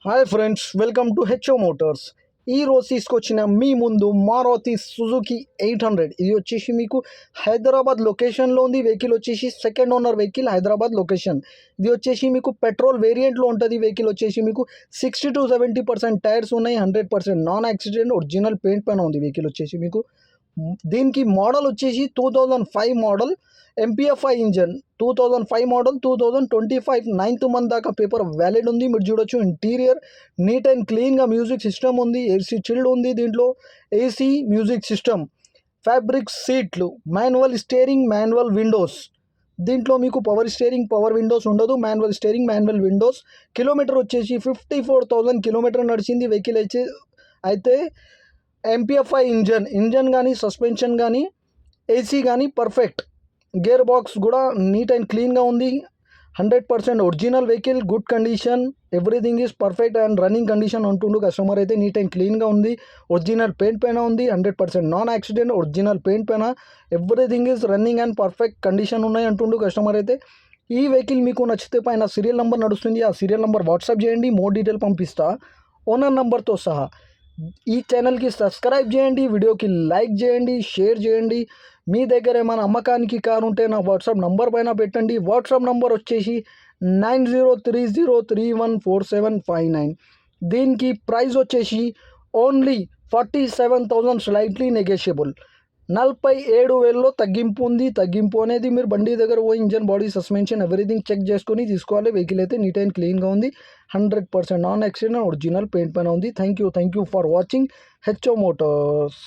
Hi friends, welcome to HO Motors. ఈ రోజు తీసుకొచ్చిన మీ ముందు మారుతి సుజుకి 800. ఇది వచ్చేసి మీకు హైదరాబాద్ లొకేషన్లో ఉంది. వెహికల్ వచ్చేసి second owner vehicle, Hyderabad location. ఇది వచ్చేసి మీకు పెట్రోల్ వేరియంట్లో ఉంటుంది. వెహికల్ వచ్చేసి మీకు 60-70% టైర్స్ ఉన్నాయి. 100% నాన్ యాక్సిడెంట్ ఒరిజినల్ పెయింట్ పైన ఉంది. వెహికల్ వచ్చేసి మీకు దీనికి మోడల్ వచ్చేసి 2005 model, MPFI engine. 2005 model, 2025 9th month దాకా పేపర్ వ్యాలిడ్ ఉంది. మీరు చూడొచ్చు ఇంటీరియర్ నీట్ అండ్ క్లీన్గా మ్యూజిక్ సిస్టమ్ ఉంది. ఏసీ చిల్డ్ ఉంది. దీంట్లో ఏసీ మ్యూజిక్ సిస్టమ్, ఫ్యాబ్రిక్ సీట్లు, మాన్యువల్ స్టీరింగ్, మాన్యువల్ విండోస్. దీంట్లో మీకు పవర్ స్టీరింగ్, పవర్ విండోస్ ఉండదు. Manual steering, manual windows. Kilometre వచ్చేసి 54,000 కిలోమీటర్ నడిచింది వెహికల్ అయితే ఎంపీఎఫ్ఐ ఇంజన్ కానీ, సస్పెన్షన్ కానీ, ఏసీ కానీ పర్ఫెక్ట్. గేర్ బాక్స్ కూడా నీట్ అండ్ క్లీన్గా ఉంది. 100% original vehicle, good condition, everything is perfect and running condition అంటుండు కస్టమర్. అయితే నీట్ అండ్ క్లీన్గా ఉంది. ఒరిజినల్ పెయింట్ పైన ఉంది. 100% నాన్ యాక్సిడెంట్ ఒరిజినల్ పెయింట్ పైన, everything is running and perfect condition ఉన్నాయి అంటుండు కస్టమర్. అయితే ఈ వెహికల్ మీకు నచ్చితే పైన సీరియల్ నెంబర్ నడుస్తుంది. ఆ సీరియల్ నెంబర్ వాట్సాప్ చేయండి, మోర్ డీటెయిల్ పంపిస్తా ఓనర్ నెంబర్తో సహా. ఈ ఛానల్కి సబ్స్క్రైబ్ చేయండి, వీడియోకి లైక్ చేయండి, షేర్ చేయండి. మీ దగ్గర ఏమైనా అమ్మకానికి కారు ఉంటే నా వాట్సాప్ నంబర్ పైన పెట్టండి. వాట్సాప్ నంబర్ వచ్చేసి 9030314759. దీనికి ప్రైస్ వచ్చేసి ఓన్లీ 47,000, స్లైట్లీ నెగోషియబుల్. 47,000లో తగ్గింపు ఉంది. తగ్గింపు అనేది మీరు బండి దగ్గర పోయి engine, body, suspension everything check చేసుకొని తీసుకోవాలి. వెహికల్ అయితే నీట్ అండ్ క్లీన్గా ఉంది. 100% నాన్ యాక్సిడెంట్ ఒరిజినల్ పెయింట్ పైన ఉంది. Thank you for watching HO Motors.